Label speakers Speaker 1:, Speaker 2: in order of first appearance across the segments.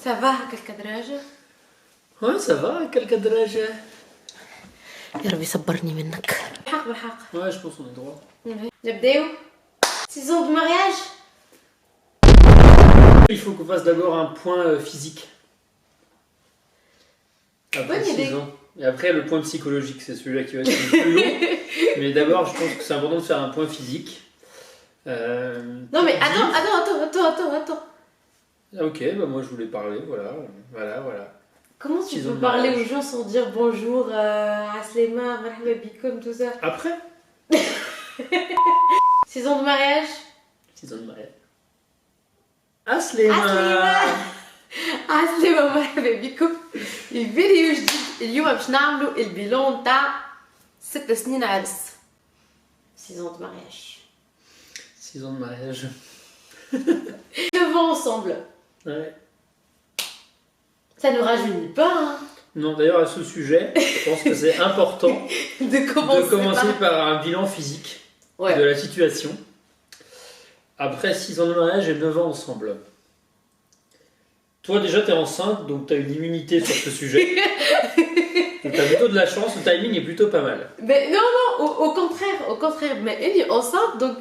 Speaker 1: Ça va هكا الكدراجة؟
Speaker 2: Ouais, ça va, quel درجة.
Speaker 1: يا ربي صبرني منك. بالحق بالحق.
Speaker 2: Ouais, je pense qu'on est droit.
Speaker 1: نبداو. Saison de mariage.
Speaker 2: Il faut qu'on fasse d'abord un point physique. Après
Speaker 1: Bonne idée.
Speaker 2: 6 ans. Et après, le point psychologique, c'est celui-là qui va être le plus long. Mais d'abord, je pense que c'est important de faire un point physique.
Speaker 1: Non mais attends.
Speaker 2: Ah, ok, bah moi je voulais parler, voilà.
Speaker 1: Comment tu
Speaker 2: 6 ans
Speaker 1: peux
Speaker 2: de
Speaker 1: parler
Speaker 2: mariage.
Speaker 1: aux gens sans dire bonjour, Aslema, marhaba bikoum, tout ça?
Speaker 2: Après
Speaker 1: 6 ans de mariage.
Speaker 2: 6 ans de mariage. Aslema.
Speaker 1: عسلامة مرحبا بكم. الفيديو جديد اليوم باش نعملوا البيلون تاع 6 سنين عرس. 6 ans de mariage.
Speaker 2: 6 ans de mariage.
Speaker 1: 9 ans ensemble.
Speaker 2: Ouais.
Speaker 1: Ça ne rajeunit pas, hein,
Speaker 2: Non, d'ailleurs, à ce sujet, je pense que c'est important
Speaker 1: de
Speaker 2: de
Speaker 1: commencer
Speaker 2: commencer par un bilan physique
Speaker 1: Ouais.
Speaker 2: de la situation. Après 6 ans de mariage et 9 ans ensemble. Toi, déjà, t'es enceinte, donc t'as une immunité sur ce sujet. Donc t'as plutôt de la chance, le timing est plutôt pas mal.
Speaker 1: Mais non, au contraire. Mais elle est enceinte, donc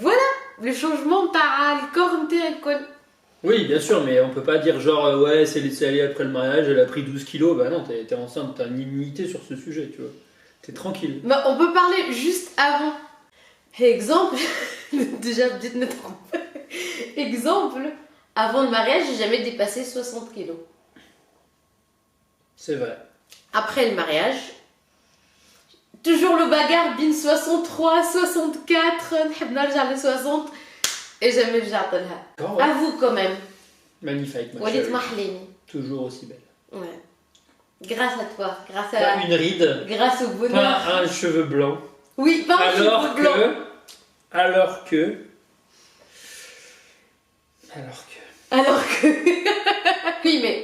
Speaker 1: voilà, le changement تاع الكور نتاعي الكل.
Speaker 2: Oui, bien sûr, mais on peut pas dire genre, ouais, c'est laissé aller après le mariage, elle a pris 12 kilos. Bah non, t'es enceinte, t'as une immunité sur ce sujet, tu vois. T'es tranquille.
Speaker 1: Mais on peut parler juste avant. Exemple, déjà بديت نتعب. Exemple, avant le mariage, j'ai jamais dépassé 60 kilos.
Speaker 2: C'est vrai.
Speaker 1: Après le mariage, toujours le bagarre bin 63, 64, نحب نرجع ل 60 et jamais رجعت لها.
Speaker 2: Oh, ouais.
Speaker 1: À vous quand même.
Speaker 2: Magnifique, ma
Speaker 1: وليت
Speaker 2: chérie.
Speaker 1: محليني.
Speaker 2: Toujours aussi belle.
Speaker 1: Ouais. Grâce à toi, grâce
Speaker 2: Pas
Speaker 1: à
Speaker 2: une ride,
Speaker 1: grâce au bonheur.
Speaker 2: pas un cheveu blanc.
Speaker 1: Oui, pas un cheveu blanc.
Speaker 2: Alors que.
Speaker 1: Alors que oui, mais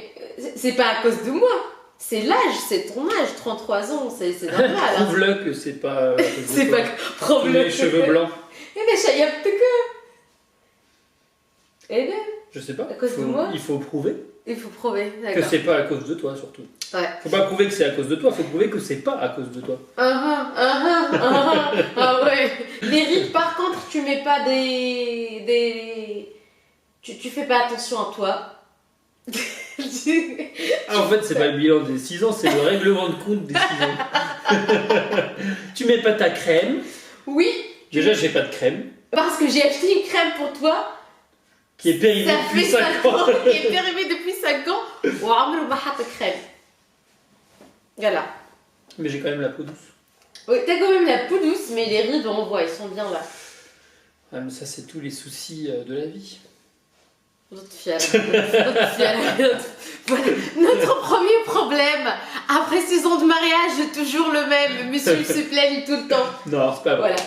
Speaker 1: c'est pas à cause de moi. C'est l'âge, c'est ton âge, 33 ans, c'est normal. hein.
Speaker 2: Prouve-le que c'est pas. à cause de
Speaker 1: C'est
Speaker 2: toi.
Speaker 1: pas
Speaker 2: Tous
Speaker 1: problème.
Speaker 2: les cheveux blancs.
Speaker 1: Et les شيبتك. Et là,
Speaker 2: Je sais pas.
Speaker 1: À cause de moi
Speaker 2: Il faut prouver
Speaker 1: il faut prouver,
Speaker 2: que
Speaker 1: d'accord.
Speaker 2: c'est pas à cause de toi, surtout.
Speaker 1: Ouais.
Speaker 2: Faut pas prouver que c'est à cause de toi, faut prouver que c'est pas à cause de toi.
Speaker 1: Ah ouais. Les rides, par contre, tu mets pas tu fais pas attention à toi.
Speaker 2: Ah, en fait, c'est pas le bilan des 6 ans, c'est le règlement de compte des 6 ans. Tu mets pas ta crème.
Speaker 1: Oui,
Speaker 2: Déjà, j'ai pas de crème.
Speaker 1: parce que j'ai acheté une crème pour toi.
Speaker 2: Qui est périmée
Speaker 1: Ça
Speaker 2: depuis
Speaker 1: fait
Speaker 2: 5
Speaker 1: 5
Speaker 2: ans.
Speaker 1: ans. Qui est périmée depuis 5 ans. وعمره ما حط crème. Voilà.
Speaker 2: Mais j'ai quand même la peau douce.
Speaker 1: Oui, t'as quand même la peau douce, mais les rides, on voit, ils sont bien là.
Speaker 2: Ah, mais ça, c'est tous les soucis de la vie.
Speaker 1: Voilà. Notre premier problème, après 6 ans de mariage, toujours le même. Monsieur se plaigne tout le temps.
Speaker 2: Non, c'est pas vrai.
Speaker 1: Voilà.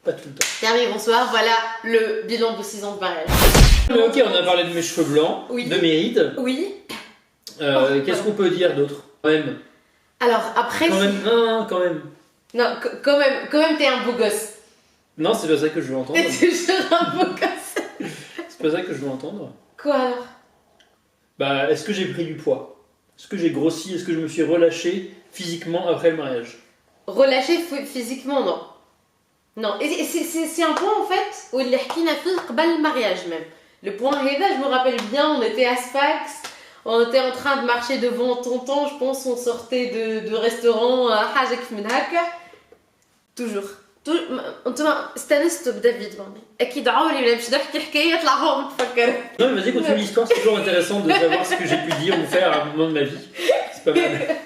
Speaker 2: Pas tout le temps.
Speaker 1: Terminé, bonsoir. Voilà le bilan de 6 ans de mariage.
Speaker 2: Mais ok, on a parlé de mes cheveux blancs,
Speaker 1: Oui.
Speaker 2: de mes rides.
Speaker 1: Oui.
Speaker 2: Qu'est-ce qu'on peut dire d'autre? Quand même.
Speaker 1: Alors, après.
Speaker 2: Quand même. Non, quand même.
Speaker 1: Non, quand même, t'es un beau gosse.
Speaker 2: Non, c'est pas ça que je veux entendre.
Speaker 1: T'es toujours un beau gosse.
Speaker 2: C'est pas ça que je veux entendre.
Speaker 1: Quoi alors?
Speaker 2: Bah, est-ce que j'ai pris du poids? Est-ce que j'ai grossi? Est-ce que je me suis relâché physiquement après le mariage?
Speaker 1: Relâché physiquement, non. Non, et c'est un point en fait où اللي حكينا فيه قبل المariage même. Le point هذا, je me rappelle bien, on était à Sfax, on était en train de marcher devant Tonton, je pense on sortait de restaurant حاجة كيف من هكا. Toujours. انتما استانستوا بدافيد مامي. اكيد عمري ما باش نحكي حكايه طلعهم تفكر.
Speaker 2: Non, mais vas-y, continue l'histoire, c'est toujours intéressant de savoir ce que j'ai pu dire ou faire à un moment de ma vie. C'est pas mal.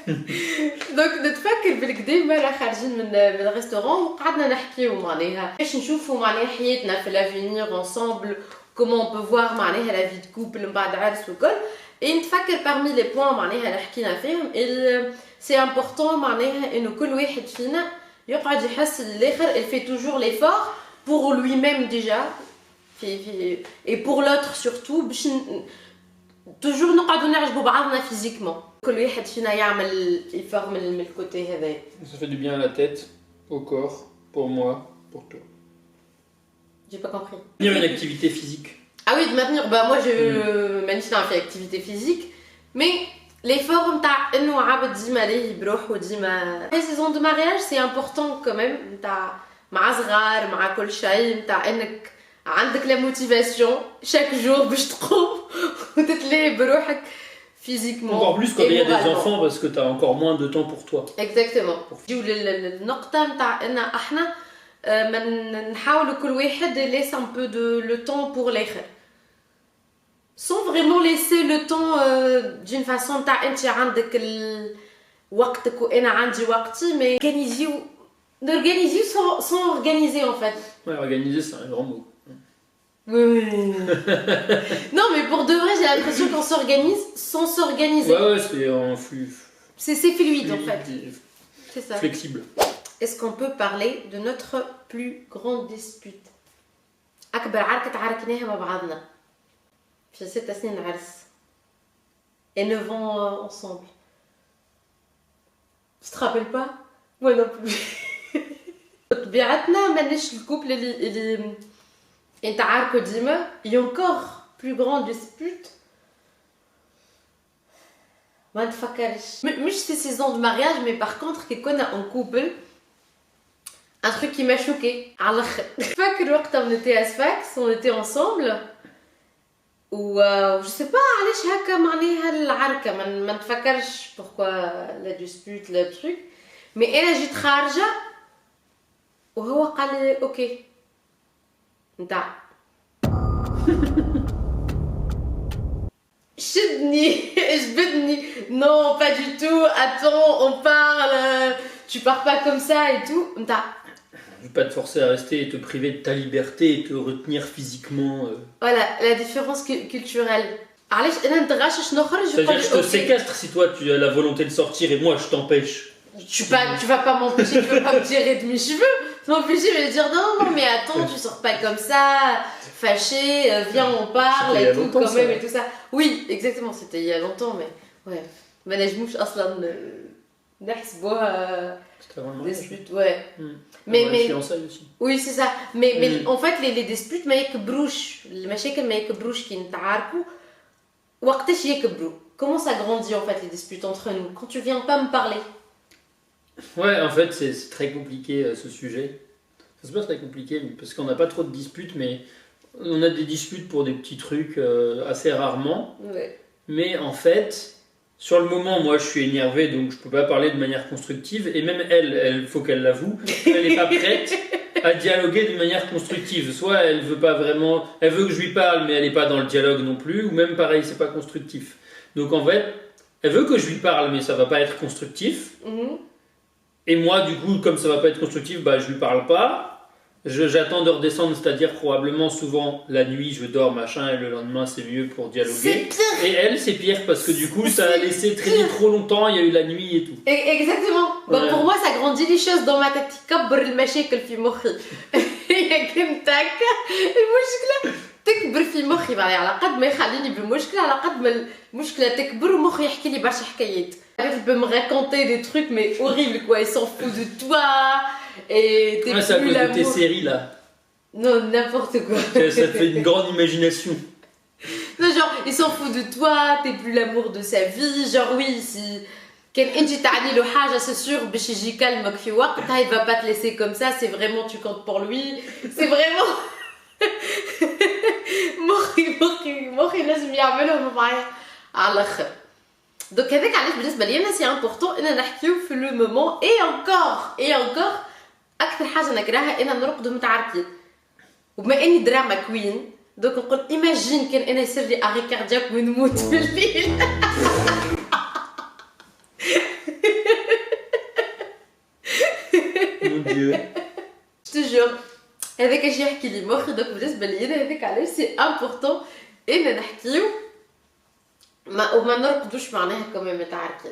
Speaker 1: دونك نتفكر بالكدا مرة خارجين من الريستورون وقعدنا نحكيو معناها باش نشوفوا معناها حياتنا في لافينير انصامبل كومون on peut voir معناها لا في دو كوبل من بعد عرس وكل et نتفكر parmi les points معناها اللي حكينا فيهم c'est important معناها انه كل واحد فينا يقعد يحس للاخر il fait toujours l'effort pour lui-même déjà et pour l'autre surtout باش toujours نقعدوا نعجبوا بعضنا physiquement. كل واحد فينا يعمل effort من الكوتي هذا.
Speaker 2: Ça fait du bien à la tête, au corps, pour moi, pour toi.
Speaker 1: J'ai pas compris.
Speaker 2: Une activité physique.
Speaker 1: Ah oui, de maintenir. Bah moi, je مانيش نعرف في activité physique, mais l'effort نتاع انه عبد ديما ليه بروحه ديما. Les saisons de mariage, c'est important quand même نتاع مع صغار مع كل شيء نتاع انك عندك la motivation chaque jour باش تقوم وتتلاهي بروحك physiquement.
Speaker 2: Encore plus quand il y a des enfants parce que tu as encore moins de temps pour toi.
Speaker 1: Exactement. نجيو للنقطة نتاع ان احنا نحاولوا كل واحد laisse un peu de le temps pour l'autre. Sans vraiment laisser le temps d'une façon تاع انت عندك وقتك وانا عندي وقتي, mais d'organiser sans organiser en fait.
Speaker 2: Ouais, organiser c'est un grand mot.
Speaker 1: Oui. Non mais pour de vrai j'ai l'impression qu'on s'organise sans s'organiser.
Speaker 2: Ouais, c'est en flux.
Speaker 1: C'est fluide en fait. C'est ça.
Speaker 2: Flexible.
Speaker 1: Est-ce qu'on peut parler de notre plus grande dispute? أكبر عركة عاركناها مع بعضنا في 6 سنين عرس. Et 9 ans ensemble. Tu te rappelles pas? Moi non plus. طبيعتنا ماناش الكوبل اللي يتعاركوا ديما. Et encore plus grande dispute. ما نتفكرش. مش ces saisons de mariage, mais par contre كي كنا en couple. Un truc qui m'a choqué. على الآخر. فاكر وقت on était à Sfax, on était ensemble. و je sais pas علاش هكا معناها العركة ما نتفكرش pourquoi la dispute le truc. Mais انا جيت خارجة وهو قال لي اوكي نتاع شدني جبدني. Non pas du tout, attends on parle, tu pars pas comme ça et tout نتاع.
Speaker 2: Je vais pas te forcer à rester et te priver de ta liberté et te retenir physiquement.
Speaker 1: Voilà, la différence culturelle. علاش انا نتغشش نخرج.
Speaker 2: C'est-à-dire je te séquestre si toi tu as la volonté de sortir et moi je t'empêche.
Speaker 1: Tu vas pas m'empêcher, tu vas pas me tirer de mes cheveux. M'empêcher de me dire non, mais attends, tu sors pas comme ça, fâché, viens on parle et tout quand même et tout ça. Oui, exactement, c'était il y a longtemps, mais ouais. ما نجموش اصلا نحسبوها dispute, ouais. Mais
Speaker 2: aussi.
Speaker 1: Oui, c'est ça. Mais en fait les disputes ما يكبروش, المشاكل ما يكبروش كي نتعاركوا. وقتاش يكبروا? Comment ça grandit en fait les disputes entre nous quand tu viens pas me parler?
Speaker 2: Ouais, en fait, c'est très compliqué ce sujet. Enfin, c'est pas très compliqué parce qu'on n'a pas trop de disputes, mais on a des disputes pour des petits trucs assez rarement.
Speaker 1: Ouais.
Speaker 2: Mais en fait, sur le moment, moi je suis énervé donc je peux pas parler de manière constructive. Et même elle faut qu'elle l'avoue, elle n'est pas prête à dialoguer d'une manière constructive. Soit elle veut pas vraiment, elle veut que je lui parle, mais elle n'est pas dans le dialogue non plus, ou même pareil, c'est pas constructif. Donc en fait, elle veut que je lui parle, mais ça va pas être constructif. Et moi, du coup, comme ça va pas être constructif, bah je lui parle pas. J'attends de redescendre, c'est-à-dire probablement souvent la nuit, je dors machin, et le lendemain c'est mieux pour dialoguer.
Speaker 1: C'est pire.
Speaker 2: Et elle, c'est pire parce que du coup, ça a laissé traîner trop longtemps. Il y a eu la nuit et tout.
Speaker 1: Exactement. Bah,
Speaker 2: Ouais.
Speaker 1: pour moi, ça grandit les choses dans ma tête. كبر المشاكل في مخي. هي كنت هكا المشكلة تكبر في مخي. يعني على قد ما يخليني بمشكلة على قد ما المشكلة تكبر ومخي يحكي لي برشا حكايات. Elle peut me raconter des trucs mais horribles quoi. Ils s'en foutent de toi et t'es
Speaker 2: Ouais, c'est à
Speaker 1: plus
Speaker 2: cause de
Speaker 1: l'amour.
Speaker 2: tes séries là.
Speaker 1: Non, n'importe quoi.
Speaker 2: Ça te fait une grande imagination.
Speaker 1: Non, genre, il s'en fout de toi, t'es plus l'amour de sa vie. Genre, oui, si كان انت تعني له حاجه c'est sûr باش يجي يكلمك في وقتها, il va pas te laisser comme ça, c'est vraiment tu comptes pour lui, c'est vraiment مخي لازم يعملهم معايا على الاخر. دونك هذاك علاش بالنسبه لي انا سي امبورطون ان نحكيو في لو مومون. اي انكور اكثر حاجه نكرهها ان نرقدوا متعاركين. وبما اني دراما كوين دونك نقول ايماجين كان انا يصير لي اري كاردياك ونموت في الليل.
Speaker 2: Mon Dieu.
Speaker 1: Je te jure هذاك الشيء يحكي لي مخي. دونك بالنسبه لي انا هذاك علاش سي امبورطون ان نحكيو وما نرقدوش معناها كمان متعاركين.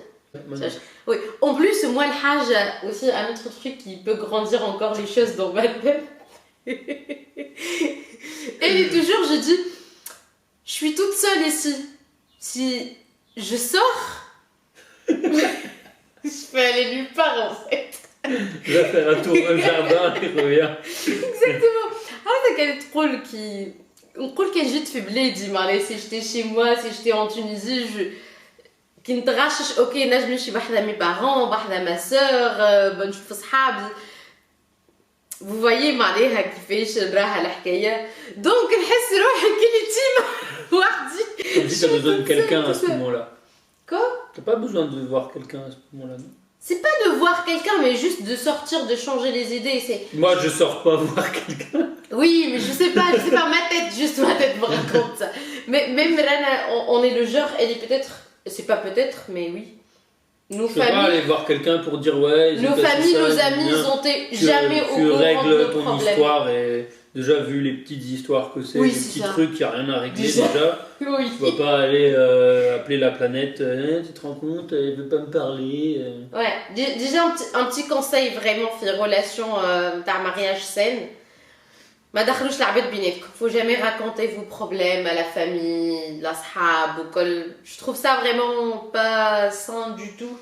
Speaker 1: Oui, en plus, moi, le hajj, aussi un autre truc qui peut grandir encore les choses dans ma tête. Et toujours, je dis, je suis toute seule ici. Si je sors, je peux aller nulle part en fait.
Speaker 2: Je vais faire un tour dans le jardin et reviens.
Speaker 1: Exactement. Ah, c'est quel drôle qui نقول كان جيت في بلادي معناها سي جيتي شي موا سي جيتي en Tunisie كي نتغشش اوكي نجم نمشي بحذا مي بارون بحذا ما سور نشوف صحابي vous voyez معناها كيفاش نراها الحكايه دونك نحس روحي كي تيما وحدي.
Speaker 2: Comme si t'as besoin de quelqu'un à ce moment-là.
Speaker 1: Quoi?
Speaker 2: T'as pas besoin de voir quelqu'un à ce moment-là, non?
Speaker 1: C'est pas de voir quelqu'un mais juste de sortir, de changer les idées. C'est...
Speaker 2: Moi je sors pas voir quelqu'un.
Speaker 1: Oui mais je sais pas ma tête, juste ma tête me raconte ça. Mais même Rana, on est le genre, elle est peut-être, c'est pas peut-être mais oui. Nos
Speaker 2: je peux pas aller voir quelqu'un pour dire ouais.
Speaker 1: Nos familles, nos amis, ils ont été jamais au courant de nos problèmes. Tu règles ton
Speaker 2: histoire et déjà vu les petites histoires que c'est, les petits trucs, y a rien à régler déjà.
Speaker 1: Oui.
Speaker 2: Tu vas pas aller appeler la planète. Tu te rends compte, elle veut pas me parler.
Speaker 1: Ouais. Déjà un petit conseil vraiment في relation تاع mariage saine. ما دخلوش العباد بيناتكم. Faut jamais raconter vos problèmes à la famille, l'asxab ou كل. Je trouve ça vraiment pas sain du tout.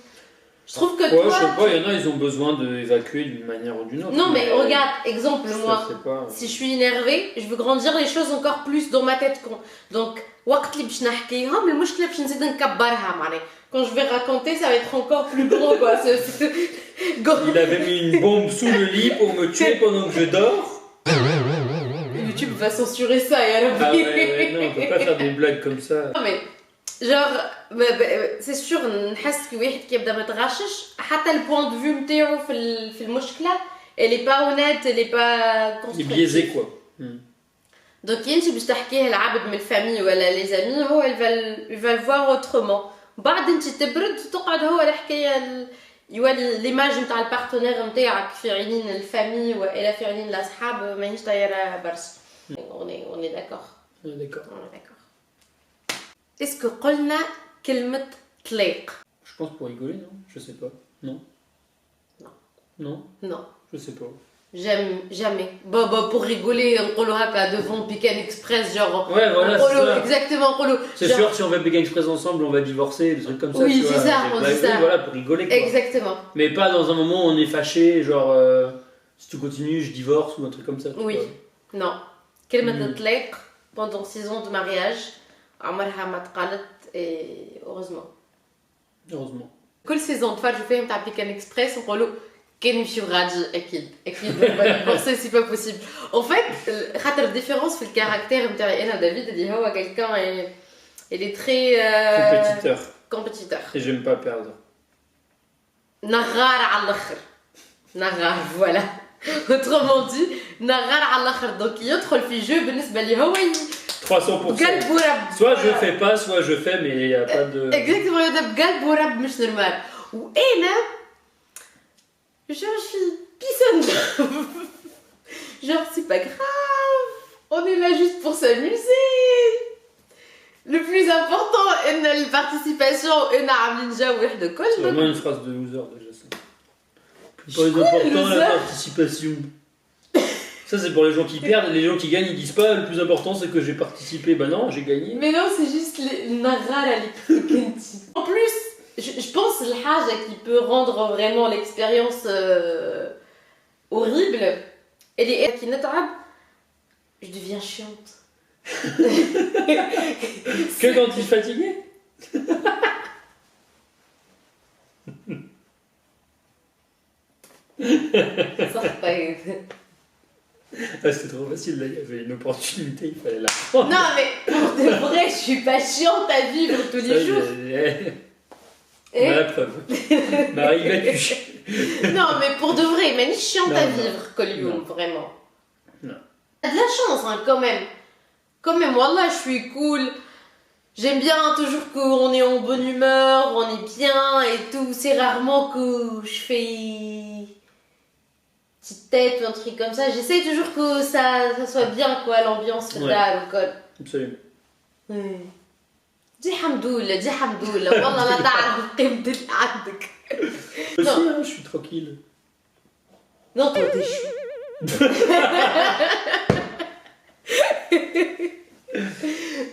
Speaker 1: Je trouve que
Speaker 2: ouais,
Speaker 1: toi...
Speaker 2: je sais pas, il y en a, ils ont besoin d'évacuer d'une manière ou d'une autre.
Speaker 1: Non, mais regarde, exemple, moi,
Speaker 2: pas...
Speaker 1: si je suis énervée, je veux grandir les choses encore plus dans ma tête. Donc, وقت اللي باش نحكيهم المشكلة باش نزيد نكبرها معناها. Quand je vais raconter, ça va être encore plus gros, quoi.
Speaker 2: Il avait mis une bombe sous le lit pour me tuer pendant que je dors.
Speaker 1: YouTube va censurer ça, et alors...
Speaker 2: Ah ouais, non, on peut pas faire des blagues comme ça.
Speaker 1: Non, mais... genre سي سور نحس كي واحد كيبدا ما يتغشش حتى البوان دو فيو نتاعو في المشكله اللي با اونيت اللي با
Speaker 2: كونستركتيف بيزي كوا
Speaker 1: دونك انت باش تحكيه لعبد من الفامي ولا لي زامي هو يفال فوار اوترومون بعد انت تبرد تقعد هو الحكايه يولي ليماج نتاع البارتنير نتاعك في عينين الفامي والا في عينين الاصحاب ماهيش طايره برشا. on est d'accord. Est-ce que قلنا كلمة طليق؟
Speaker 2: Je pense pour rigoler, non? Je sais pas. Non.
Speaker 1: Non.
Speaker 2: Non?
Speaker 1: Non.
Speaker 2: Je sais pas.
Speaker 1: Jamais. Bah, pour rigoler, on parle haka devant Pecan Express, genre.
Speaker 2: Ouais, voilà, c'est ça.
Speaker 1: Exactement,
Speaker 2: c'est genre... sûr, si on va Pecan Express ensemble, on va divorcer, des trucs comme ça.
Speaker 1: Oui, c'est ça, on dit ça.
Speaker 2: Voilà, pour rigoler, quoi.
Speaker 1: Exactement.
Speaker 2: Mais pas dans un moment où on est fâché, genre, si tu continues, je divorce, ou un truc comme ça.
Speaker 1: Oui. Non. كلمة طليق pendant 6 ans de mariage. عمرها ما تقالت heureusement. كل سيزون تفرجوا فيهم تاع بيكان اكسبريس نقولوا كان يمشيو غادي اكيد divorcer c'est pas possible. En fait خاطر الديفيرونس في الكاركتير نتاعي انا دافيد اللي هو quelqu'un il est très compétiteur.
Speaker 2: Et j'aime pas perdre.
Speaker 1: نغار على الاخر. نغار voilà. Autrement dit نغار على الاخر دونك يدخل في جو بالنسبه لي هو
Speaker 2: 300%. Soit je fais pas, soit je fais, mais il n'y a pas de...
Speaker 1: Exactement, il y a بقلب ورب مش normal. وأنا je suis pissonne. Genre c'est pas grave, on est là juste pour s'amuser. Le plus important c'est la participation et عاملين جو واحد الكل.
Speaker 2: C'est vraiment une phrase de loser déjà ça. Le plus important la participation. Ça c'est pour les gens qui perdent, les gens qui gagnent ils disent pas le plus important c'est que j'ai participé, bah non j'ai gagné.
Speaker 1: Mais non c'est juste les nagara En plus je pense le haja qui peut rendre vraiment l'expérience horrible elle est qui n'attrape je deviens chiante.
Speaker 2: Que quand tu es fatigué.
Speaker 1: Ça pas.
Speaker 2: Ah, c'était trop facile là, il y avait une opportunité, il fallait la prendre.
Speaker 1: Non mais pour de vrai, je suis pas chiante à vivre tous les jours.
Speaker 2: On a la preuve. Marie évacue.
Speaker 1: Non mais pour de vrai, mais ni chiante à vivre, Colioum, vraiment.
Speaker 2: Non.
Speaker 1: T'as de la chance hein, quand même. Quand même, wallah, je suis cool. J'aime bien toujours qu'on est en bonne humeur, on est bien et tout. C'est rarement que je fais... petite tête ou un truc comme ça, j'essaie toujours que ça soit bien quoi, l'ambiance là ou quoi.
Speaker 2: Absolument.
Speaker 1: دي حمدولة والله لا تعرف قيمة اللي عندك.
Speaker 2: Aussi hein, je suis tranquille.
Speaker 1: Non toi t'es chou.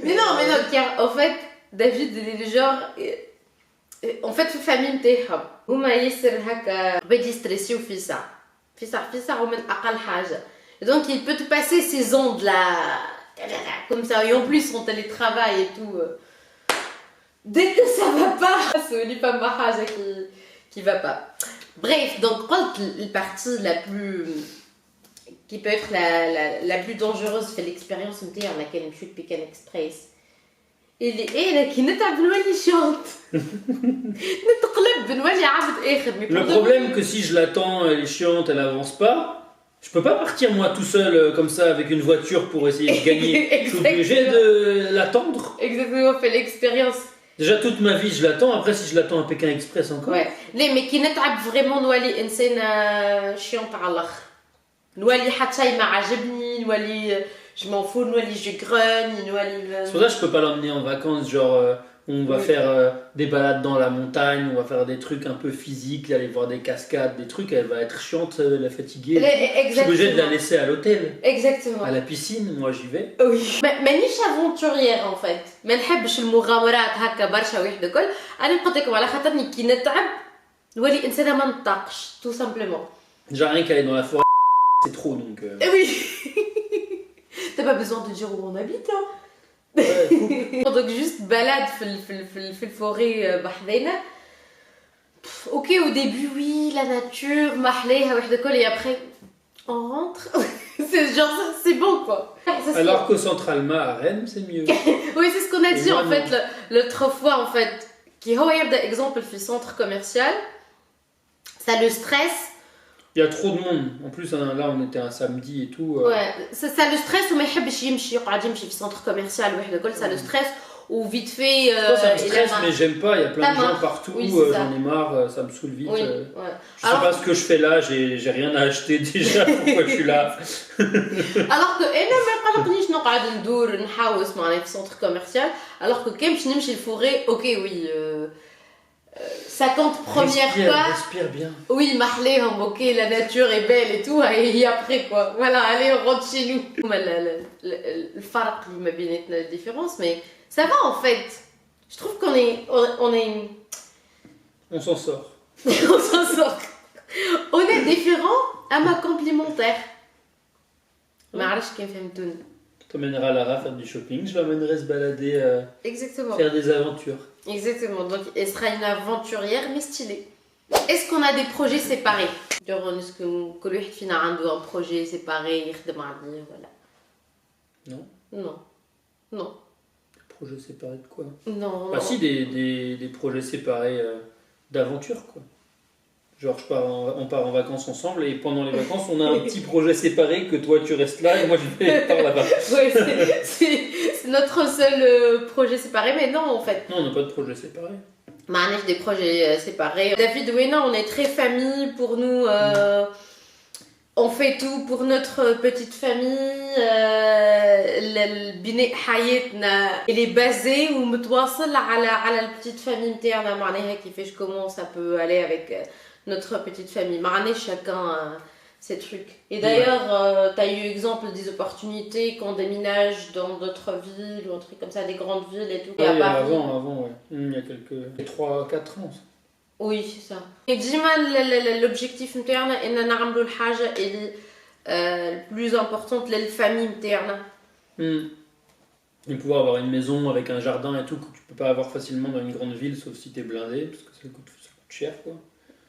Speaker 1: mais non car en fait David il est le genre en fait في famille نتاعهم هما ياسر هكا بدي يستريسيو في ساعة في ساعة ومن أقل حاجة. Donc il peut te passer ces ondes là comme ça, et en plus on télétravail et tout. Dès que ça va pas, c'est pas ma haja qui va pas. Bref, donc la partie la plus qui peut être la plus dangereuse في l'expérience نتاعنا كان نمشيو Pékin Express اللي انا كي نتعب نولي شونط نتقلب نولي عبد اخر.
Speaker 2: Le problème que si je l'attends, elle est chiante, elle avance pas, je peux pas partir moi tout seul comme ça avec une voiture pour essayer de gagner. Je suis obligé de l'attendre.
Speaker 1: Exactement, fait l'expérience.
Speaker 2: Déjà toute ma vie je l'attends, après si je l'attends à Pékin Express encore.
Speaker 1: Ouais. ليه مي كي نتعب فريمون نولي انسان شيونط على الاخر. نولي حتى شيء ما عجبني نولي je m'en fous نولي je grogne نولي.
Speaker 2: C'est pour ça que je peux pas l'emmener en vacances, genre on va faire des balades dans la montagne, on va faire des trucs un peu physiques, aller voir des cascades, des trucs, elle va être chiante, elle est fatiguée. Je suis obligé de la laisser à l'hôtel.
Speaker 1: Exactement.
Speaker 2: À la piscine, moi j'y vais.
Speaker 1: Oui. مانيش افونتوريير en fait. ما نحبش المغامرات هكا برشا واحد الكل. انا قلت لكم على خاطرني كي نتعب نولي انسانه ما نطاقش tout simplement.
Speaker 2: Déjà rien qu'aller dans la forêt, c'est trop donc.
Speaker 1: Oui. T'as pas besoin de dire où on habite hein.
Speaker 2: Ouais,
Speaker 1: donc juste balade في الفوري بحذينا. Ok au début oui la nature محليها واحد الكل et après on rentre. C'est genre ça, c'est bon quoi.
Speaker 2: Alors qu'au Central Ma à Rennes, c'est mieux.
Speaker 1: Oui, c'est ce qu'on a dit en
Speaker 2: non.
Speaker 1: fait l'autre fois en fait. Qui هو يبدا exemple في centre commercial. Ça le stresse.
Speaker 2: Il y a trop de monde. En plus là on était un samedi et tout.
Speaker 1: Ouais, ça le stresse وما يحبش يمشي يقعد يمشي في centre commercial واحد الكل ça le stresse. Ou vite fait.
Speaker 2: Ça me stresse, mais j'aime pas. Il y a plein de gens partout.
Speaker 1: Oui,
Speaker 2: j'en ai marre, ça me saoule vite.
Speaker 1: Oui, ouais.
Speaker 2: Je sais pas ce que je fais là. J'ai rien à acheter déjà. Pourquoi je suis là?
Speaker 1: Alors que انا ما قلقنيش نقعد ندور نحاوس معناها في centre commercial. Alors que كي باش نمشي الفوري, ok oui. 50 premières fois.
Speaker 2: Respire bien.
Speaker 1: Oui, محليهم, ok, la nature est belle et tout, et après quoi. Voilà, allez, on rentre chez nous. الفرق اللي ما بيناتنا la différence, mais ça va en fait. Je trouve qu'on est.
Speaker 2: On s'en sort.
Speaker 1: On s'en sort. On est différents à ma complémentaire. ما عرفتش كيف فهمتوني.
Speaker 2: T'emmèneras Lara faire du shopping, je l'emmènerai se balader,
Speaker 1: Exactement.
Speaker 2: faire des aventures.
Speaker 1: Exactement. Donc elle sera une aventurière mais stylée. Est-ce qu'on a des projets séparés? Genre est-ce que كل واحد فينا عنده un projet séparé يخدم عليه voilà.
Speaker 2: Non.
Speaker 1: Non. Non.
Speaker 2: Projets séparés de quoi?
Speaker 1: Non.
Speaker 2: Ah si, des projets séparés d'aventure quoi. Genre on part en vacances ensemble et pendant les vacances on a un petit projet séparé que toi tu restes là et moi je vais par là-bas.
Speaker 1: Ouais, c'est notre seul projet séparé, mais non en fait.
Speaker 2: Non, on n'a pas de projet séparé.
Speaker 1: Manège des projets séparés. David, oui, non, on est très famille pour nous. On fait tout pour notre petite famille. البناء حياتنا il est basé ومتواصل على la petite famille نتاعنا معناها كيفاش comment ça peut aller avec notre petite famille. معناها chacun ces trucs. Et d'ailleurs, tu as eu exemple des opportunités qu'on déménage dans d'autres villes ou un truc comme ça, des grandes villes et tout.
Speaker 2: Oui, avant, ouais. Il y a quelques 3-4 ans.
Speaker 1: Oui, c'est ça. Et ديما l'objectif نتاعنا إن نعملوا الحاجة اللي plus importante للفامille نتاعنا.
Speaker 2: Et pouvoir avoir une maison avec un jardin et tout que tu peux pas avoir facilement dans une grande ville sauf si t'es blindé parce que ça coûte cher quoi.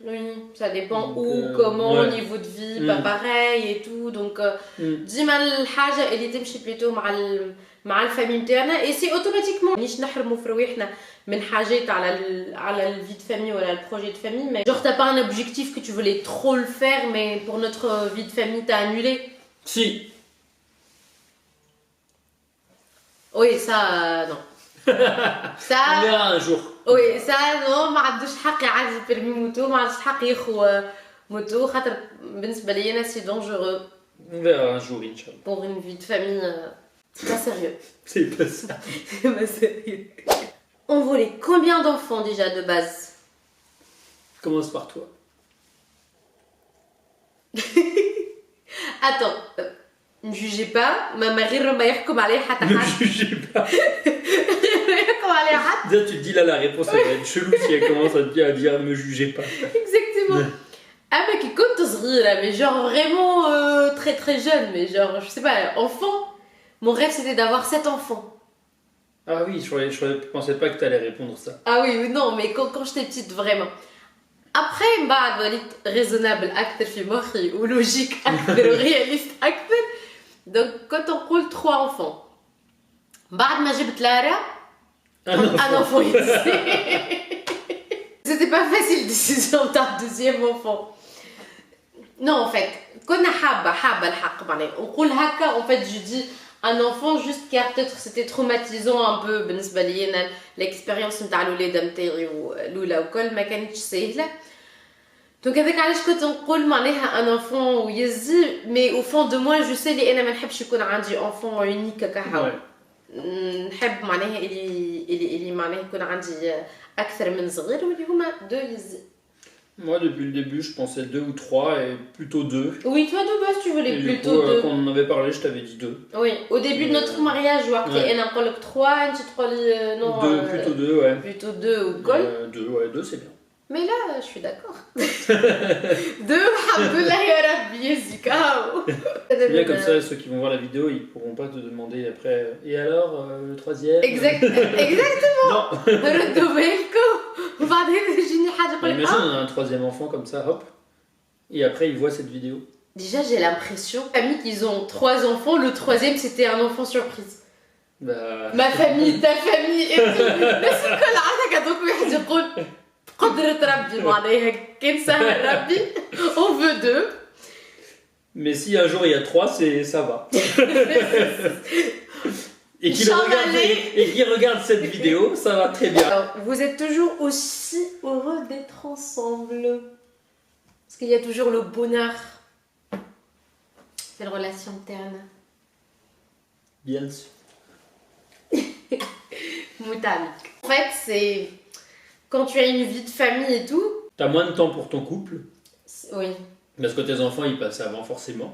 Speaker 1: Oui, ça dépend donc, où, comment,
Speaker 2: ouais.
Speaker 1: niveau de vie, pas pareil et tout. Donc, ديما الحاجة اللي تمشي plutôt مع الفامي نتاعنا et c'est automatiquement مانيش نحرموا في رواحنا من حاجات على الفي de famille ولا le projet de famille, mais genre t'as pas un objectif que tu voulais trop le faire mais pour notre vie de famille t'as annulé?
Speaker 2: Si.
Speaker 1: Oui, ça non. Ça
Speaker 2: on verra un jour.
Speaker 1: Oui, ça non, ما عندوش حق يعزل بيرمي موتو, ما عندوش حق ياخو موتو خاطر بالنسبة لي أنا c'est dangereux.
Speaker 2: On verra un jour, Inch'Allah.
Speaker 1: Pour une vie de famille, c'est pas sérieux.
Speaker 2: C'est pas ça.
Speaker 1: C'est pas sérieux. On voulait combien d'enfants déjà de base?
Speaker 2: Commence par toi.
Speaker 1: Attends, ne jugez pas, ما غير ما يحكم عليه حتى حد.
Speaker 2: Ne jugez pas.
Speaker 1: يحكم عليه حد.
Speaker 2: Déjà tu te dis là la réponse elle va être chelou si elle commence à dire me jugez pas.
Speaker 1: Exactement. Ah mais qui compte صغيرة, mais genre vraiment très très jeune, mais genre je sais pas, enfant. Mon rêve, c'était d'avoir 7 enfants.
Speaker 2: Ah oui, je pensais pas que tu allais répondre ça.
Speaker 1: Ah oui, non, mais quand j'étais petite, vraiment. Après, بعد وليت raisonnable أكثر في مخي ou logique أكثر ou réaliste أكثر. Donc, quand on roule 3 enfants, بعد ما جبت Lara, un enfant ici. C'était pas facile décision d'un deuxième enfant. Non, en fait, كنا حابة الحق معناها نقول هكا. En fait, je dis un enfant juste car peut-être c'était traumatisant un peu بالنسبة لي أنا l'expérience نتاع الولادة نتاعي ولولا وكل ما كانتش سهلة. Donc هذاك علاش كنت نقول معناها un enfant ويزي mais au fond de moi je sais اللي أنا ما نحبش يكون عندي enfant unique كهو. نحب معناها اللي معناها يكون عندي أكثر من صغير واللي هما 2 يزي.
Speaker 2: Moi, depuis le début, je pensais 2 ou 3 et plutôt 2.
Speaker 1: Oui, toi de base, tu voulais
Speaker 2: et
Speaker 1: plutôt
Speaker 2: du coup,
Speaker 1: 2.
Speaker 2: quand on en avait parlé, je t'avais dit 2.
Speaker 1: Oui, au début de notre mariage, je vois que tu as 3, tu te non.
Speaker 2: 2, plutôt 2, ouais.
Speaker 1: Plutôt 2 ou quoi.
Speaker 2: 2, ouais, 2 c'est bien.
Speaker 1: Mais là, je suis d'accord. 2, alhamdoulilah ya rabbi, yazikao.
Speaker 2: C'est bien comme ça, ceux qui vont voir la vidéo, ils pourront pas te demander après. Et alors, le 3e
Speaker 1: Exactement.
Speaker 2: Non.
Speaker 1: ردوا بالكم وبعدين يجيني حاجه يقول لك
Speaker 2: Imagine, on a un 3e enfant comme ça, hop. Et après, ils voient cette vidéo.
Speaker 1: Déjà, j'ai l'impression, amis, qu'ils ont 3 enfants, le 3e c'était un enfant surprise.
Speaker 2: Bah...
Speaker 1: Ma famille, ta famille, et tout. بس الكل عندك هذوك واحد يقول قدرة ربي معناها كان سهل ربي on veut 2.
Speaker 2: Mais si un jour il y a 3, ça va. Et qui regarde cette vidéo, ça va très bien.
Speaker 1: Alors, vous êtes toujours aussi heureux d'être ensemble. Parce qu'il y a toujours le bonheur. C'est la relation terne.
Speaker 2: Bien sûr.
Speaker 1: Moutamique. En fait, c'est quand tu as une vie de famille et tout.
Speaker 2: T'as moins de temps pour ton couple.
Speaker 1: Oui.
Speaker 2: Parce que tes enfants, ils passent avant forcément.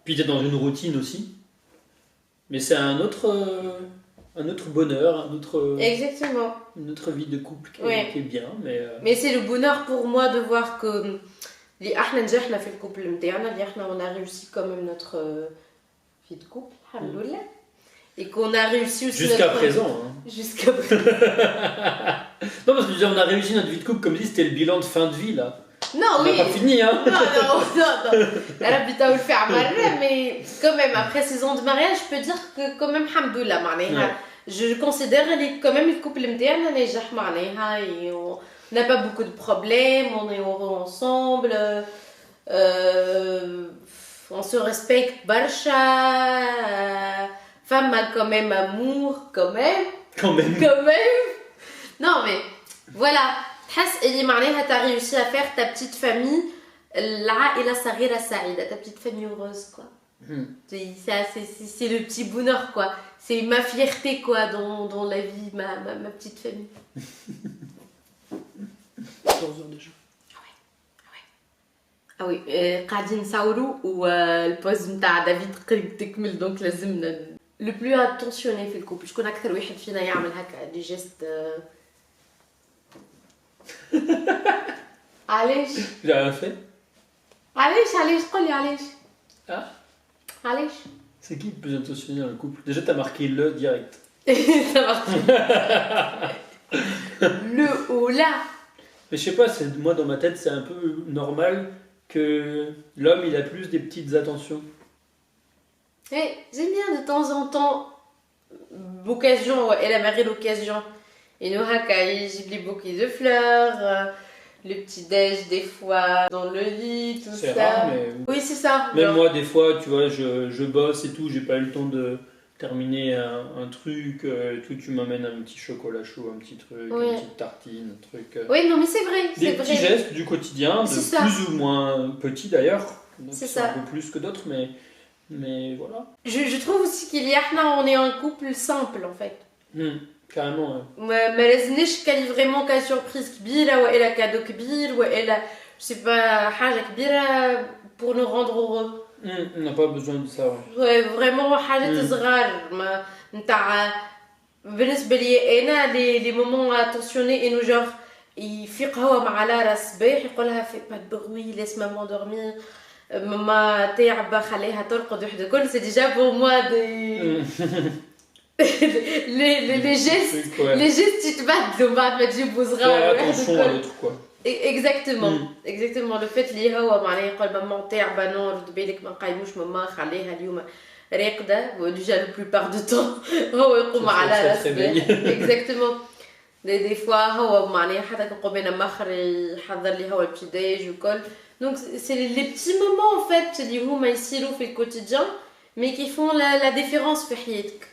Speaker 2: Puis t'es dans une routine aussi. Mais c'est un autre bonheur,
Speaker 1: Exactement.
Speaker 2: une autre vie de couple qui est bien.
Speaker 1: Mais c'est le bonheur pour moi de voir que les احنا نجحنا في الكوبل نتاعنا اللي احنا on a réussi quand même notre vie de couple, alhamdoulilah. Et qu'on a réussi aussi
Speaker 2: jusqu'à présent. Hein.
Speaker 1: Jusqu'à présent.
Speaker 2: Non, parce que je disais, on a réussi notre vie de couple, comme si c'était le bilan de fin de vie là.
Speaker 1: Non,
Speaker 2: on n'a pas fini, hein.
Speaker 1: Non. ربي يطول في عمرنا, mais quand même, après 6 ans de mariage, je peux dire que quand même, alhamdoulilah, معناها, je considère que quand même le couple نتاعنا ناجح معناها, et on n'a pas beaucoup de problèmes, on est heureux ensemble, on se respecte برشا, femme a quand même amour, quand même. Non, mais voilà. تحس اللي معناها t'as réussi à faire ta petite famille العائلة صغيرة سعيدة, ta petite famille heureuse quoi. C'est le petit bonheur quoi. C'est ma fierté quoi dans la vie, ma petite famille.
Speaker 2: 14 heures déjà.
Speaker 1: Ah oui, قاعدين نصوروا والبوز نتاع دافيد قريب تكمل, دونك لازمنا le plus attentionné في الكوبل. شكون أكثر واحد فينا يعمل هكا دي جيست علاش؟
Speaker 2: J'ai rien fait.
Speaker 1: علاش قول لي علاش؟ علاش؟
Speaker 2: C'est qui le plus attentionné dans le couple? Déjà, t'as marqué le direct.
Speaker 1: Ça marche. Le ou la.
Speaker 2: Mais je sais pas, moi dans ma tête, c'est un peu normal que l'homme il a plus des petites attentions.
Speaker 1: J'aime bien de temps en temps, l'occasion, elle a marié l'occasion. Et nous, يجيب لي bouquet de fleurs, le petit déj des fois dans le lit, tout ça.
Speaker 2: C'est rare, mais.
Speaker 1: Oui, c'est ça.
Speaker 2: Même
Speaker 1: genre.
Speaker 2: moi, des fois, tu vois, je bosse et tout, j'ai pas eu le temps de terminer un truc, et tout, tu m'amènes un petit chocolat chaud, un petit truc, une petite tartine, un truc.
Speaker 1: Oui, non, mais c'est vrai.
Speaker 2: Des petits gestes du quotidien, plus ou moins petits d'ailleurs.
Speaker 1: C'est ça.
Speaker 2: Un peu plus que d'autres, mais voilà.
Speaker 1: Je trouve aussi qu'il y a, on est un couple simple en fait.
Speaker 2: Carrément,
Speaker 1: ما لازمناش كان فريمون كان سوربريز كبيره والا كادو كبير والا je sais pas حاجه كبيره pour nous rendre heureux.
Speaker 2: On n'a pas besoin de ça.
Speaker 1: Ouais, vraiment حاجات صغار ما نتاع بالنسبه لي انا لي مومون اتونسيوني انه genre يفيق هو مع لارا الصباح يقول لها في با دو بروي laisse maman dormir, maman تعبة خليها ترقد وحدة كل c'est déjà pour moi des les gestes les gestes يتبدلوا بعد ما تجيب صغار
Speaker 2: attention à l'autre quoi.
Speaker 1: exactement exactement le fait اللي هو معناه يقول ماما تعبة نرد بالك ما نقيموش ماما خليها اليوم راقدة déjà la plupart du temps هو يقوم على راسه exactement des fois هو معناه حتى كنقوم انا مخر يحضر لي هو البتي ديج وكل donc c'est les petits moments en fait اللي هما يصيروا في الquotidien mais qui font la différence في حياتك.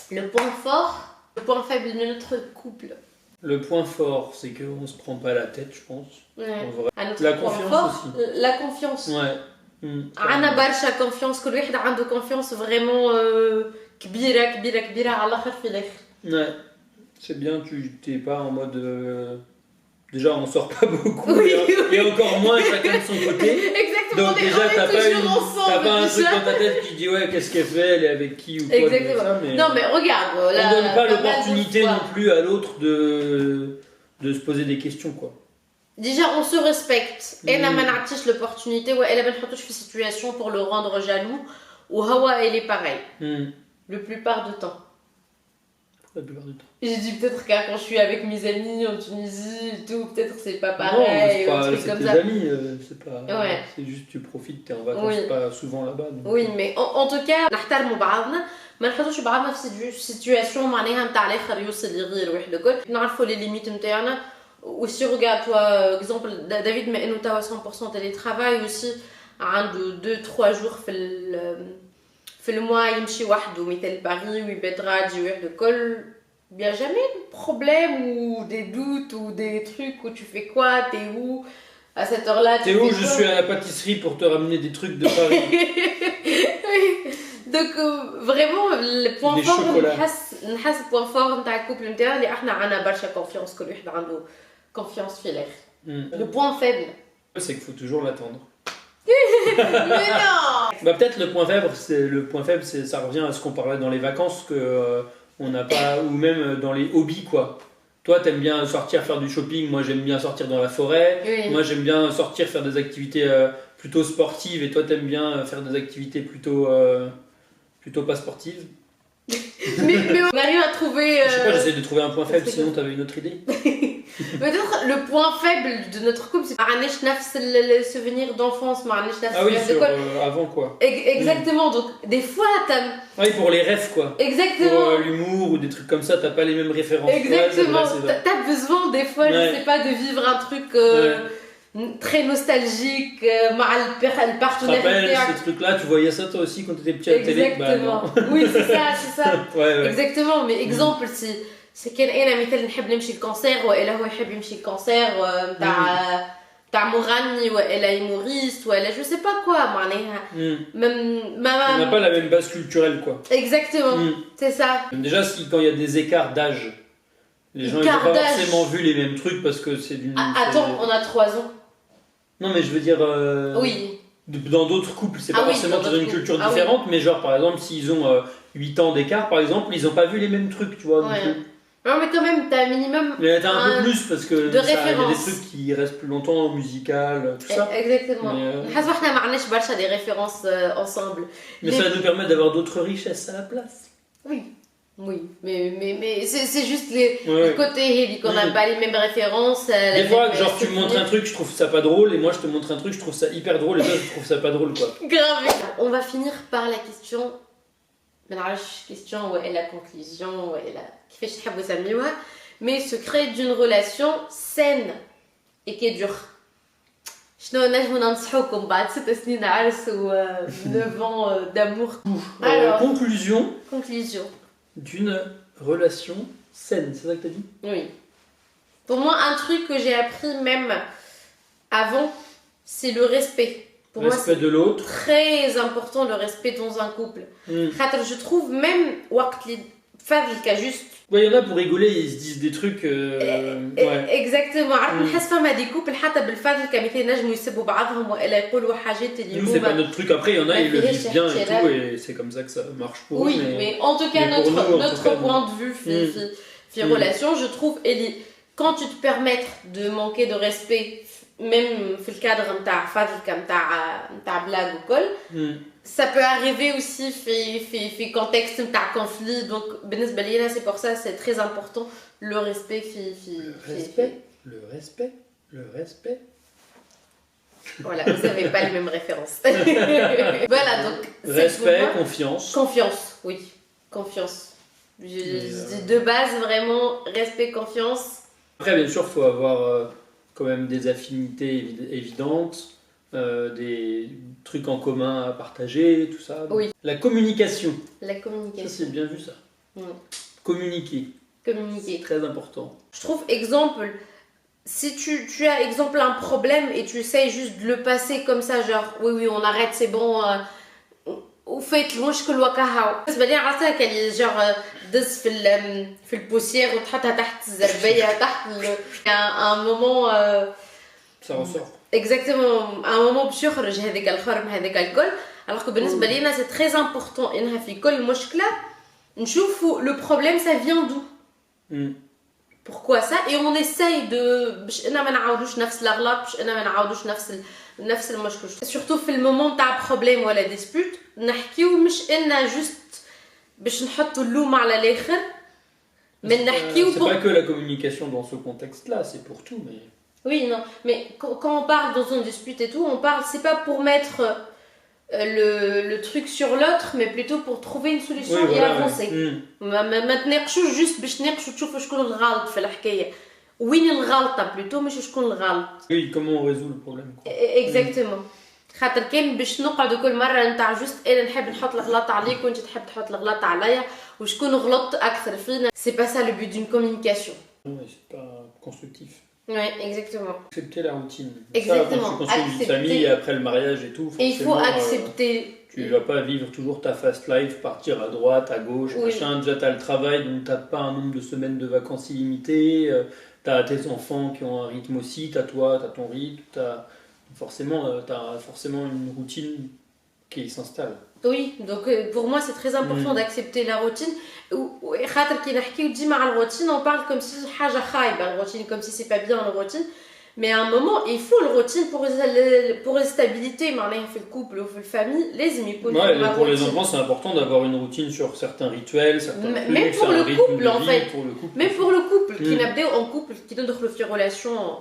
Speaker 1: Le point fort, le point faible de notre couple.
Speaker 2: Le point fort, c'est qu'on se prend pas la tête, je pense.
Speaker 1: Ouais.
Speaker 2: La confiance
Speaker 1: fort,
Speaker 2: aussi.
Speaker 1: La confiance.
Speaker 2: Ouais.
Speaker 1: عنا برشا confiance كل واحد عنده confiance vraiment كبيرة كبيرة كبيرة على الآخر في الآخر.
Speaker 2: Ouais. C'est bien, tu t'es pas en mode... Déjà, on sort pas beaucoup,
Speaker 1: oui,
Speaker 2: et encore moins chacun de son côté.
Speaker 1: Exactement,
Speaker 2: donc déjà, t'as pas un truc
Speaker 1: déjà.
Speaker 2: dans ta tête qui dit ouais, qu'est-ce qu'elle fait, elle est avec qui ou quoi.
Speaker 1: Exactement.
Speaker 2: Ça, mais
Speaker 1: non mais regarde, là,
Speaker 2: on donne pas l'opportunité non plus à l'autre de se poser des questions quoi.
Speaker 1: Déjà, on se respecte. Et n'a pas l'opportunité, ouais, elle a pas de situation pour le rendre jaloux. Ou Hawa, elle est pareil. Le plupart du temps.
Speaker 2: La plupart du temps.
Speaker 1: J'ai dit peut-être que quand je suis avec mes amis en Tunisie et tout, peut-être c'est pas
Speaker 2: Non,
Speaker 1: pareil.
Speaker 2: c'est
Speaker 1: comme
Speaker 2: tes
Speaker 1: ça.
Speaker 2: amis, c'est pas.
Speaker 1: Ouais.
Speaker 2: C'est juste tu profites, t'es en vacances pas souvent là-bas. Donc...
Speaker 1: Oui, mais en tout cas, نحترموا بعضنا ما نحطوش بعضنا في situation معناها نتاع الاخر يوصل يغير واحد الكل نعرفوا لي ليميت نتاعنا. Aussi regarde toi exemple David mais انه توا 100% télétravail aussi عنده 2-3 jours في الموا يمشي وحده مثل باريس ويبات راجي واحد الكل. Il n'y a jamais de problème ou des doutes ou des trucs où tu fais quoi, t'es où à cette heure-là.
Speaker 2: T'es où? Je suis à la pâtisserie pour te ramener des trucs de Paris.
Speaker 1: Donc vraiment le point fort نحس point fort نتاع الكوبل نتاعنا اللي احنا عندنا برشا confiance كل واحد عنده confiance في الاخر. Le point faible.
Speaker 2: C'est qu'il faut toujours l'attendre.
Speaker 1: Mais non.
Speaker 2: Bah peut-être le point faible ça revient à ce qu'on parlait dans les vacances que on n'a pas, ou même dans les hobbies quoi. Toi t'aimes bien sortir faire du shopping, moi j'aime bien sortir dans la forêt,
Speaker 1: oui.
Speaker 2: Moi j'aime bien sortir faire des activités plutôt sportives et toi t'aimes bien faire des activités plutôt pas sportives.
Speaker 1: mais on arrive à trouver...
Speaker 2: Je sais pas, j'essaie de trouver un point faible, sinon t'avais une autre idée.
Speaker 1: Peut-être le point faible de notre couple, c'est que le souvenir d'enfance,
Speaker 2: ah oui, sur avant quoi.
Speaker 1: Exactement, donc des fois t'as...
Speaker 2: Oui, pour les rêves quoi.
Speaker 1: Exactement.
Speaker 2: Pour l'humour ou des trucs comme ça, t'as pas les mêmes références.
Speaker 1: Exactement,
Speaker 2: ouais,
Speaker 1: t'as besoin des fois, je sais pas, de vivre un truc très nostalgique, le partenaire.
Speaker 2: Tu te rappelles ce truc-là, tu voyais ça toi aussi quand t'étais petit à la télé?
Speaker 1: Exactement, oui c'est ça.
Speaker 2: ouais.
Speaker 1: Exactement, mais exemple, c'est كان انا مثلا نحب نمشي الكونسير والا هو يحب يمشي الكونسير تاع مغني والا يموريست والا je sais pas quoi معناها
Speaker 2: on n'a pas la même base culturelle quoi.
Speaker 1: Exactement, c'est ça.
Speaker 2: Déjà quand il y a des écarts d'âge, les gens ils n'ont pas forcément vu les mêmes trucs parce que c'est d'une...
Speaker 1: Attends, on a 3 ans.
Speaker 2: Non mais je veux dire...
Speaker 1: Oui.
Speaker 2: Dans d'autres couples, c'est pas forcément qu'ils ont une culture différente, mais genre par exemple s'ils ont 8 ans d'écart par exemple, ils ont pas vu les mêmes trucs, tu vois.
Speaker 1: Ouais. Non mais quand même t'as un minimum.
Speaker 2: Mais t'as un peu plus parce que
Speaker 1: de
Speaker 2: il y a des trucs qui restent plus longtemps, musical, tout ça.
Speaker 1: Exactement. حسب احنا ما عندناش برشا des références ensemble.
Speaker 2: Mais ça nous permet d'avoir d'autres richesses à la place.
Speaker 1: Oui, mais c'est juste le côté qu'on n'a pas les mêmes références.
Speaker 2: Des fois, genre tu me montres un truc, je trouve ça pas drôle, et moi je te montre un truc, je trouve ça hyper drôle, et toi je trouve ça pas drôle quoi.
Speaker 1: Grave. On va finir par la question. Question et la conclusion et la كيفاش تحبوا تسميوها mais secret d'une relation saine et qui dure. شنو نجمو ننصحوكم بعد 6 سنين عرس و 9 ans d'amour.
Speaker 2: Alors, conclusion d'une relation saine, c'est ça que t'as dit?
Speaker 1: Oui. Pour moi, un truc que j'ai appris même avant, c'est le respect. Pour moi, c'est
Speaker 2: de l'autre.
Speaker 1: Très important le respect dans un couple. Je trouve même faire le cas juste.
Speaker 2: Ouais, il y en a pour rigoler, ils se disent des trucs.
Speaker 1: Exactement. نحس فما دي couple حتى بالفضل كمثال نجموا يسبوا بعضهم ولا يقولوا حاجات اللي
Speaker 2: Nous, c'est pas notre truc. Après, il y en a, ils le vivent bien et tout, et c'est comme ça que ça marche pour eux.
Speaker 1: Oui, mais en tout cas, notre point de vue في relation, je trouve, quand tu te permets de manquer de respect même في الكادر نتاع فضلك نتاع بلاغ وكل ça peut arriver aussi في contexte نتاع conflit donc بالنسبة لينا c'est pour ça c'est très important le respect
Speaker 2: le respect.
Speaker 1: Voilà, vous n'avez pas les mêmes références. Voilà, donc...
Speaker 2: Respect, confiance.
Speaker 1: Confiance, oui. Confiance. Je dis de base, vraiment, respect, confiance.
Speaker 2: Après, bien sûr, il faut avoir quand même des affinités évidentes, des trucs en commun à partager, tout ça.
Speaker 1: Oui.
Speaker 2: La communication.
Speaker 1: La communication.
Speaker 2: Ça, c'est bien vu, ça. Communiquer.
Speaker 1: Communiquer.
Speaker 2: C'est très important.
Speaker 1: Je trouve, exemple... Si tu as, exemple, un problème et tu essayes juste de le passer comme ça, genre, oui, on arrête, c'est bon, وفات المشكل وكهو بالنسبة لي عرفتها كان genre دز في البوسيير وتحطها تحت الزربية تحت un moment
Speaker 2: ça ressort
Speaker 1: exactement un moment باش يخرج هذاك الخرم هذاك الكل alors que بالنسبة لينا c'est très important إنها في كل مشكلة نشوفوا le problème ça vient d'où pourquoi ça et on essaye de باش إننا ما نعاودوش نفس الأغلاط باش إننا ما نعاودوش نفس المشكل surtout في المومون تاع بروبليم ولا ديسبوت نحكيو مش إننا جست باش نحطوا اللوم على الآخر mais نحكيو
Speaker 2: c'est pas que la communication dans ce contexte là c'est pour tout mais
Speaker 1: oui non mais quand on parle dans une dispute et tout on parle c'est pas pour mettre le truc sur l'autre mais plutôt pour trouver une solution et avancer ما تناقشوش juste باش ناقشوا تشوفوا شكون الغلط في الحكايه وين الغلطه plutôt مش شكون الغلط
Speaker 2: oui comment on résout le problème quoi.
Speaker 1: exactement خاطر كان باش نقعدوا كل مره نتاع جوست انا نحب نحط الغلط عليك وانت تحب تحط الغلط عليا وشكون غلط اكثر فينا c'est pas ça le but d'une communication
Speaker 2: ouais, c'est pas constructif.
Speaker 1: Ouais, exactement.
Speaker 2: Accepter la routine.
Speaker 1: Exactement.
Speaker 2: Ça, quand tu construis une famille après le mariage et tout,
Speaker 1: et il faut accepter.
Speaker 2: Tu vas pas vivre toujours ta fast life, partir à droite, à gauche, machin. Déjà, tu as le travail, donc tu n'as pas un nombre de semaines de vacances illimité. Tu as tes enfants qui ont un rythme aussi, tu as toi, tu as ton rythme. Tu as forcément une routine qui s'installe.
Speaker 1: Oui, donc pour moi c'est très important d'accepter la routine. خاطر كي نحكيو ديما على الروتين on parle comme si حاجة خايبة الروتين comme si c'est pas bien la routine. Mais à un moment, il faut le routine pour la stabilité, معناها في الكوبل وفي الفامille, لازم يكون
Speaker 2: في routine. Pour les enfants, c'est important d'avoir une routine sur certains rituels, certains trucs,
Speaker 1: même pour le couple en fait. Même pour le couple, qui نبداو en couple, qui ندخلوا في relation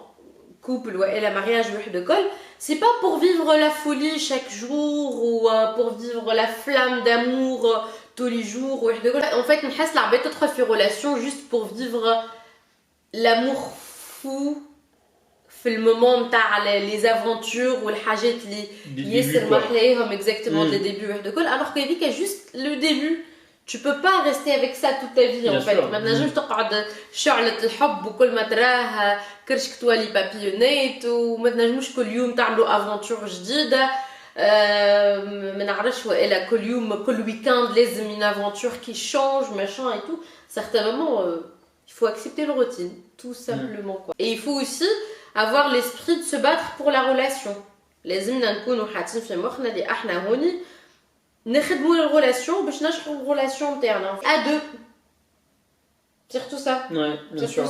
Speaker 1: couple ولا mariage وحده كل, c'est pas pour vivre la folie chaque jour ou pour vivre la flamme d'amour tous les jours وحده كل. En fait, نحس العباد تدخل في relation juste pour vivre l'amour fou في المومون تاع les aventures والحاجات اللي ياسر محلاهم exactement les débuts وحده كل alors que هذيك juste le début. Tu peux pas rester avec ça toute ta vie en fait. ما تنجمش تقعد شعلة الحب وكل ما تراه كرشك تولي بابيونيت وما تنجموش كل يوم تعملوا افونتور جديدة ما نعرفش والا كل يوم كل ويكاند لازم une aventure qui change machin et tout. Certainement il faut accepter le routine tout simplement quoi. Et il faut aussi avoir l'esprit de se battre pour la relation. لازمنا نكونوا حاطين في مخنا اللي احنا هوني نخدموا الريلاسيون باش نجحوا الريلاسيون تاعنا à deux. surtout ça.
Speaker 2: Ouais, bien sûr.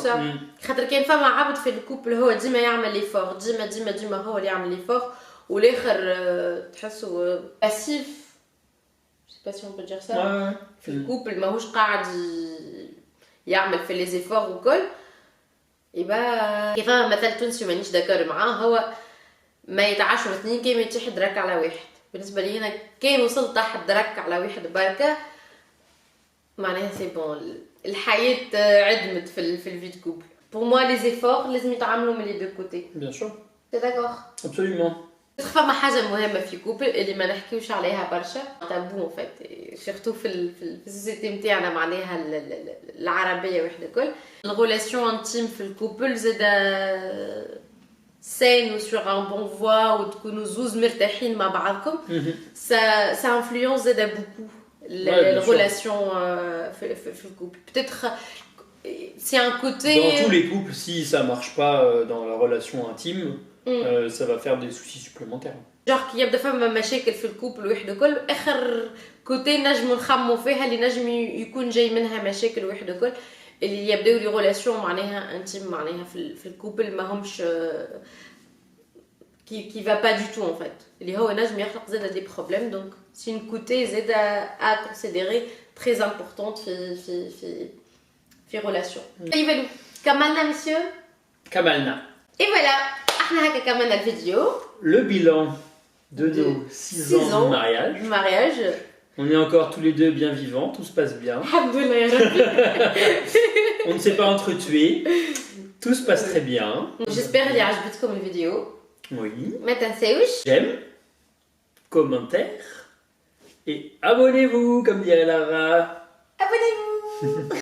Speaker 1: خاطر كاين فما عبد في الكوبل هو ديما يعمل ليفور ديما هو اللي يعمل ليفور والاخر تحسوا باسيف. je sais pas si on peut dire ça. في الكوبل ماهوش قاعد يعمل في لي زيفور وكل. يبقى كيف مثل تونسي مانيش داكور معاه هو ما يتعاشوا اثنين كيما يتيح درك على واحد. بالنسبه لي هنا كان وصلت تحت درك على واحد بركه معناها سي بون الحياه عدمت في الفي دو كوبل. pour moi les efforts لازم يتعاملوا من les deux côtés.
Speaker 2: Bien sûr.
Speaker 1: t'es d'accord?
Speaker 2: Absolument.
Speaker 1: فما حاجه مهمه في كوبل اللي ما نحكيوش عليها برشا تابو ان فيت سورتو في السوسيتي نتاعنا معناها العربيه وحده كل الريلاسيون انتيم في الكوبل زاد saine ou sur un bon voie ou تكونوا زوز مرتاحين مع بعضكم ça influence زاد beaucoup les relations في الكوبل. peut-être c'est un côté
Speaker 2: dans tous les couples si ça marche pas dans la relation intime ça va faire des soucis supplémentaires.
Speaker 1: genre كي يبدا فما مشاكل في الكوبل وحده كل اخر كوتي نجم نخمو فيها اللي نجم يكون جاي منها مشاكل وحده كل اللي يبداو لي ريلاسيون معناها انتيم معناها في الكوبل ما همش qui va pas du tout en fait. اللي هو نجم يخلق زاد des problèmes, donc c'est une côté زاد à considérer très importante في relation. يبالو كملنا monsieur.
Speaker 2: كملنا.
Speaker 1: Et voilà, احنا هكا كملنا الفيديو.
Speaker 2: Le bilan de nos 6 ans de mariage. On est encore tous les deux bien vivants, tout se passe bien.
Speaker 1: Alhamdoulilah ya Rabbi.
Speaker 2: On ne s'est pas entretués, tout se passe très bien.
Speaker 1: J'espère اللي عجبتكم الفيديو.
Speaker 2: Oui.
Speaker 1: ما تنساوش
Speaker 2: J'aime, commentaire et abonnez-vous, comme dirait Lara.
Speaker 1: abonnez-vous.